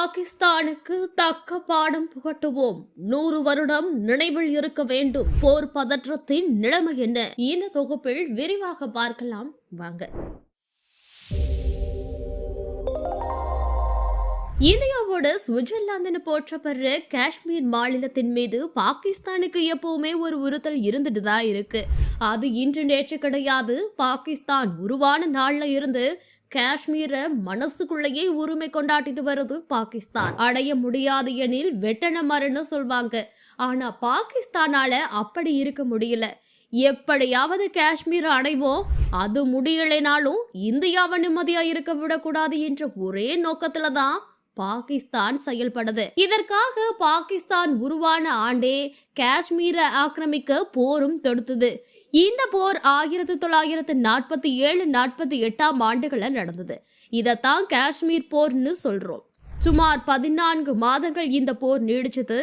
பாகிஸ்தானுக்கு தக்க பாடம் புகட்டுவோம். 100 வருடம் நினைவில் இருக்க வேண்டும். போர் பதற்றத்தின் நிலைமை என்ன? இந்த தொகுப்பில் விரிவாக பார்க்கலாம் வாங்க. இந்தியாவோட சுவிட்சர்லாந்துன்னு போற்றப்படுற காஷ்மீர் மாநிலத்தின் மீது பாகிஸ்தானுக்கு எப்பவுமே ஒரு உறுத்தல் இருந்துட்டு தான் இருக்கு. அது இன்று நேற்று கிடையாது. பாகிஸ்தான் உருவான நாள்ல இருந்து காஷ்மீரை மனசுக்குள்ளேயே உரிமை கொண்டாடிட்டு வருது பாகிஸ்தான். அடைய முடியாது எனில் வெட்டன மரன்னு சொல்வாங்க. ஆனா பாகிஸ்தானால அப்படி இருக்க முடியல. எப்படியாவது காஷ்மீர் அடைவோம், அது முடியலைனாலும் இந்தியாவை நிம்மதியா இருக்க விடக்கூடாது என்ற ஒரே நோக்கத்துல தான் பாகிஸ்தான் செயல்படுது. இதற்காக பாகிஸ்தான் உருவான ஆண்டே காஷ்மீரை ஆக்கிரமிக்க போரும் தொடுத்தது. இந்த போர் 1947-48 ஆண்டுகள நடந்தது. இதைத்தான் காஷ்மீர் போர்னு சொல்றோம். சுமார் 14 மாதங்கள் இந்த போர் நீடிச்சது.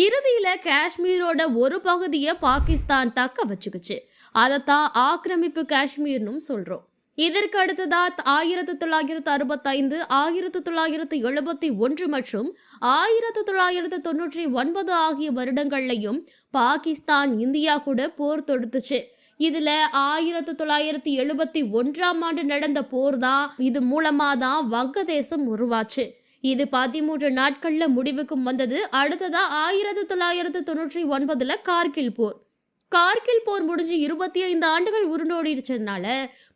இறுதியில காஷ்மீரோட ஒரு பகுதியை பாகிஸ்தான் தக்க வச்சுக்குச்சு. அதைத்தான் ஆக்கிரமிப்பு காஷ்மீர்னு சொல்றோம். இதற்கு அடுத்ததா 1965, 1971 மற்றும் 1999 ஆகிய வருடங்கள்லையும் பாகிஸ்தான் இந்தியா கூட போர் தொடுத்துச்சு. இதுல 1971 ஆண்டு நடந்த போர் தான். இது மூலமா தான் வங்கதேசம் உருவாச்சு. இது 13 நாட்கள்ல முடிவுக்கு வந்தது. அடுத்ததா 1999 கார்கில் போர். கார்கில் போர் முடிஞ்சு 25 ஆண்டுகள் உருண்டோடிச்சதுனால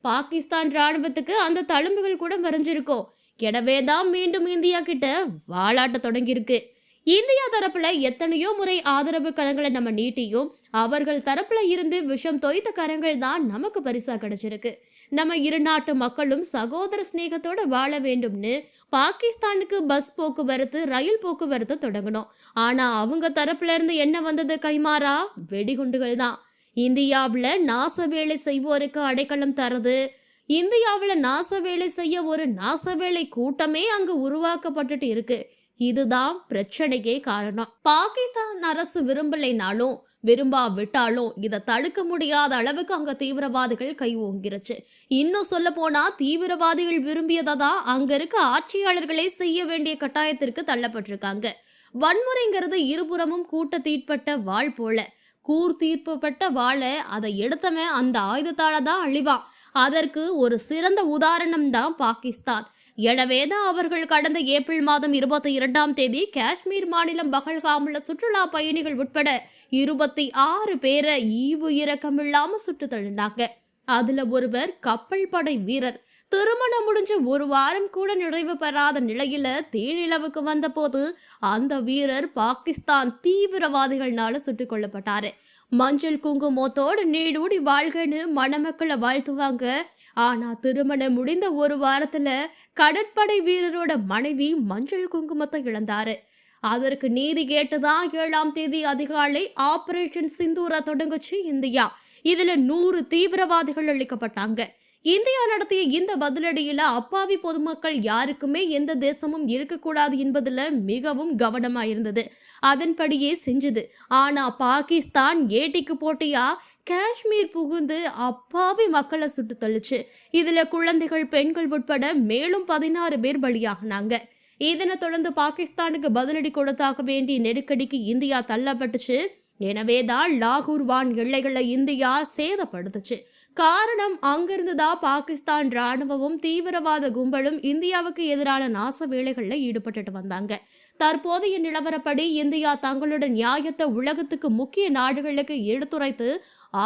பாகிஸ்தான் ராணுவத்துக்கு அந்த தழும்புகள் கூட மறைஞ்சிருக்கும். எனவே தான் மீண்டும் இந்தியா கிட்ட வாலாட்ட தொடங்கியிருக்கு. இந்தியா தரப்புல எத்தனையோ முறை ஆதரவு கரங்களை நம்ம நீட்டியும் அவர்கள் தரப்புல இருந்து விஷம் தோய்த்த கரங்கள் தான் நமக்கு பரிசா கிடைச்சிருக்கு. நம்ம இரு நாட்டு மக்களும் சகோதர சிநேகத்தோட வாழ வேண்டும்னு பாகிஸ்தானுக்கு பஸ் போக்குவரத்து, ரயில் போக்குவரத்து தொடங்கணும். ஆனா அவங்க தரப்புல இருந்து என்ன வந்தது? கைமாறா வெடிகுண்டுகள் தான். இந்தியாவில் நாச வேலை செய்வோருக்கு அடைக்கலம் தரது. இந்தியாவில் நாச வேலை செய்ய ஒரு நாசவேலை கூட்டமே அங்கு உருவாக்கப்பட்டுட்டு இருக்கு. இதுதான் பிரச்சனைக்கே காரணம். பாகிஸ்தான் அரசு விரும்பலைனாலும் விரும்பாவிட்டாலும் இதை தடுக்க முடியாத அளவுக்கு அங்க தீவிரவாதிகள் கை ஓங்கிருச்சு. இன்னும் சொல்ல போனா தீவிரவாதிகள் விரும்பியதான் அங்க இருக்க ஆட்சியாளர்களே செய்ய வேண்டிய கட்டாயத்திற்கு தள்ளப்பட்டிருக்காங்க. வன்முறைங்கிறது இருபுறமும் கூட்ட தீட்பட்ட வாள் போல. கூர் தீர்ப்பப்பட்ட வாழை அதை எடுத்தவன் அந்த ஆயுதத்தால தான் அழிவான். அதற்கு ஒரு சிறந்த உதாரணம் தான் பாகிஸ்தான். எனவேதான் அவர்கள் கடந்த ஏப்ரல் மாதம் 22 காஷ்மீர் மாநிலம் பஹல்காமுள்ள சுற்றுலா பயணிகள் உட்பட 26 பேரை ஈவு இரக்கமில்லாம சுட்டு தள்ளினாங்க. அதுல ஒருவர் கப்பல் படை வீரர். திருமணம் முடிஞ்ச ஒரு வாரம் கூட நிறைவு பெறாத நிலையில தேனிலவுக்கு வந்த போது அந்த வீரர் பாகிஸ்தான் தீவிரவாதிகள்னால சுட்டுக் கொல்லப்பட்டாரு. மஞ்சள் குங்குமத்தோடு நீடூடி வாழ்கன்னு மணமக்களை வாழ்த்துவாங்க. ஆனா திருமணம் முடிந்த ஒரு வாரத்துல கடற்படை வீரரோட மனைவி மஞ்சள் குங்குமத்தை இழந்தாரு. அதற்கு நீதி கேட்டுதான் 7 அதிகாலை ஆபரேஷன் சிந்தூரா தொடங்குச்சு இந்தியா. இதுல 100 தீவிரவாதிகள் அளிக்கப்பட்டாங்க. இந்தியா நடத்திய இந்த பதிலடியில அப்பாவி பொதுமக்கள் யாருக்குமே எந்த தேசமும் இருக்கக்கூடாது என்பதுல மிகவும் கவனமா இருந்தது. அதன்படியே செஞ்சது. ஆனா பாகிஸ்தான் ஏட்டிக்கு போட்டியா காஷ்மீர் புகுந்து அப்பாவி மக்களை சுட்டு தள்ளுச்சு. இதுல குழந்தைகள், பெண்கள் உட்பட மேலும் 16 பேர் பலியாகினாங்க. இதனை தொடர்ந்து பாகிஸ்தானுக்கு பதிலடி கொடுத்தாக வேண்டிய நெருக்கடிக்கு இந்தியா தள்ளப்பட்டுச்சு. எனவேதான் லாகூர் வான் எல்லைகளை இந்தியா சேதப்படுத்துச்சு. காரணம், அங்கிருந்துதான் பாகிஸ்தான் ராணுவமும் தீவிரவாத கும்பலும் இந்தியாவுக்கு எதிரான நாச வேலைகள்ல ஈடுபட்டுட்டு வந்தாங்க. தற்போதைய நிலவரப்படி இந்தியா தங்களோட நியாயத்தை உலகத்துக்கு முக்கிய நாடுகளுக்கு எடுத்துரைத்து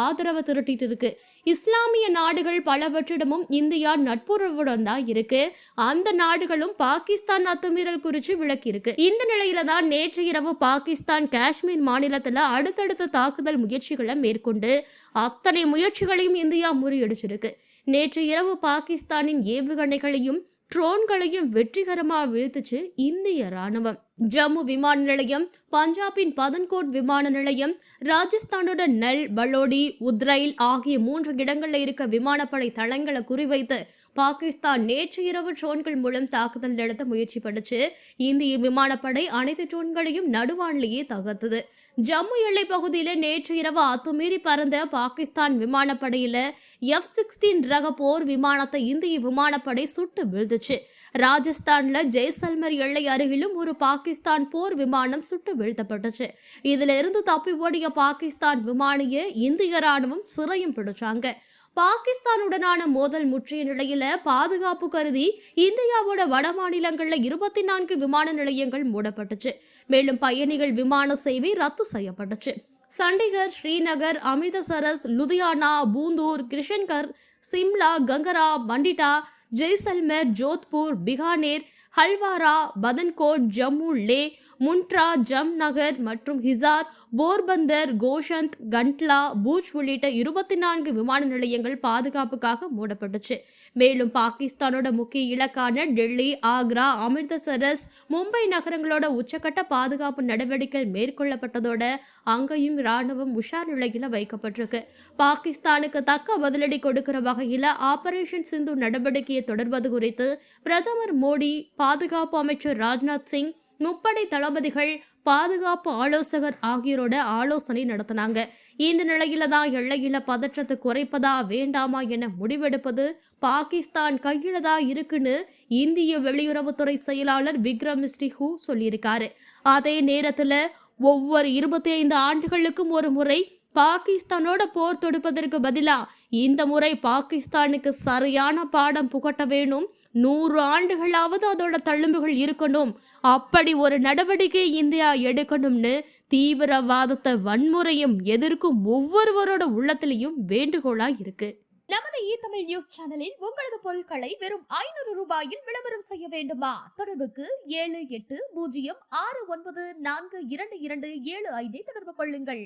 ஆதரவு திரட்டிட்டு இருக்கு. இஸ்லாமிய நாடுகள் பலவற்றிடமும் இந்தியா நட்புறவுடன் தான் இருக்கு. அந்த நாடுகளும் பாகிஸ்தான் அத்துமீறல் குறித்து விளக்கி இருக்கு. இந்த நிலையில தான் நேற்று இரவு பாகிஸ்தான் காஷ்மீர் மாநிலத்துல அடுத்தடுத்த தாக்குதல் முயற்சிகளை மேற்கொண்டு அத்தனை முயற்சிகளையும் இந்தியா முறியடிச்சிருக்கு. நேற்று இரவு பாகிஸ்தானின் ஏவுகணைகளையும் ட்ரோன்களையும் வெற்றிகரமாக வீழ்த்துச்சு இந்திய ராணுவம். ஜம்மு விமான நிலையம், பஞ்சாபின் பதன்கோட் விமான நிலையம், ராஜஸ்தானோட நெல், பலோடி, உத்ரைல் ஆகிய 3 இடங்கள்ல இருக்க விமானப்படை தளங்களை குறிவைத்து பாகிஸ்தான் நேற்று இரவு ட்ரோன்கள் மூலம் தாக்குதல் நடத்த முயற்சி பண்ணுச்சு. இந்திய விமானப்படை அனைத்து ட்ரோன்களையும் நடுவானிலேயே தகர்த்தது. ஜம்மு எல்லை பகுதியில நேற்று இரவு அத்துமீறி பறந்த பாகிஸ்தான் விமானப்படையில F-16 ரக போர் விமானத்தை இந்திய விமானப்படை சுட்டு வீழ்த்துச்சு. ராஜஸ்தான்ல ஜெய்சல்மர் எல்லை அருகிலும் ஒரு பாகிஸ்தான் போர் விமானம் சுட்டு வீழ்த்தப்பட்டுச்சு. இதுல இருந்து தப்பி ஓடிய பாகிஸ்தான் விமானிய இந்திய ராணுவம் சிறையும் பிடிச்சாங்க. பாகிஸ்தானுடனான மோதல் முற்றிய நிலையில பாதுகாப்பு கருதி இந்தியாவோட வட மாநிலங்கள்ல 24 விமான நிலையங்கள் மூடப்பட்டுச்சு. மேலும் பயணிகள் விமான சேவை ரத்து செய்யப்பட்டுச்சு. சண்டிகர், ஸ்ரீநகர், அமிர்தசரஸ், லுதியானா, பூந்தூர், கிருஷ்ணகர், சிம்லா, கங்கரா, மண்டிட்டா, ஜெய்சல்மர், ஜோத்பூர், பிகானேர், ஹல்வாரா, பதன்கோட், ஜம்மு, லே, முன்ட்ரா, ஜம்நகர் மற்றும் ஹிசார், போர்பந்தர், கோஷந்த், கண்ட்லா, பூஜ் உள்ளிட்ட 24 விமான நிலையங்கள் பாதுகாப்புக்காக மூடப்பட்டுச்சு. மேலும் பாகிஸ்தானோட முக்கிய இலக்கான டெல்லி, ஆக்ரா, அமிர்தசரஸ், மும்பை நகரங்களோட உச்சக்கட்ட பாதுகாப்பு நடவடிக்கை மேற்கொள்ளப்பட்டதோட அங்கேயும் ராணுவம் உஷார் நிலையில வைக்கப்பட்டிருக்கு. பாகிஸ்தானுக்கு தக்க பதிலடி கொடுக்கிற வகையில ஆபரேஷன் சிந்து நடவடிக்கையை தொடர்வது குறித்து பிரதமர் மோடி, பாதுகாப்பு அமைச்சர் ராஜ்நாத் சிங், முப்படை தளபதிகள், பாதுகாப்பு ஆலோசகர் ஆகியோரோட ஆலோசனை நடத்தினாங்க. இந்த நிலையில தான் எல்லையில பதற்றத்தை குறைப்பதா வேண்டாமா என முடிவெடுப்பது பாகிஸ்தான் கையில தான் இருக்குன்னு இந்திய வெளியுறவுத்துறை செயலாளர் விக்ரம் மிஸ்ரி சொல்லியிருக்காரு. அதே நேரத்துல ஒவ்வொரு 25 ஆண்டுகளுக்கும் ஒரு முறை பாகிஸ்தானோட போர் தொடுப்பதற்கு பதிலா இந்த முறை பாகிஸ்தானுக்கு சரியான பாடம் புகட்ட வேணும். 100 ஆண்டுகளாவது அதோட தழும்புகள் இருக்கணும். அப்படி ஒரு நடவடிக்கை இந்தியா எடுக்கணும்னு தீவிரவாதத்தை வன்முறையும் எதிர்க்கும் ஒவ்வொருவரோட உள்ளத்திலையும் வேண்டுகோளா இருக்கு. நமது தமிழ் நியூஸ் சேனலில் உங்களது பொருட்களை வெறும் 500 ரூபாயில் விளம்பரம் செய்ய வேண்டுமா? தொடர்புக்கு 7806942275 தொடர்பு கொள்ளுங்கள்.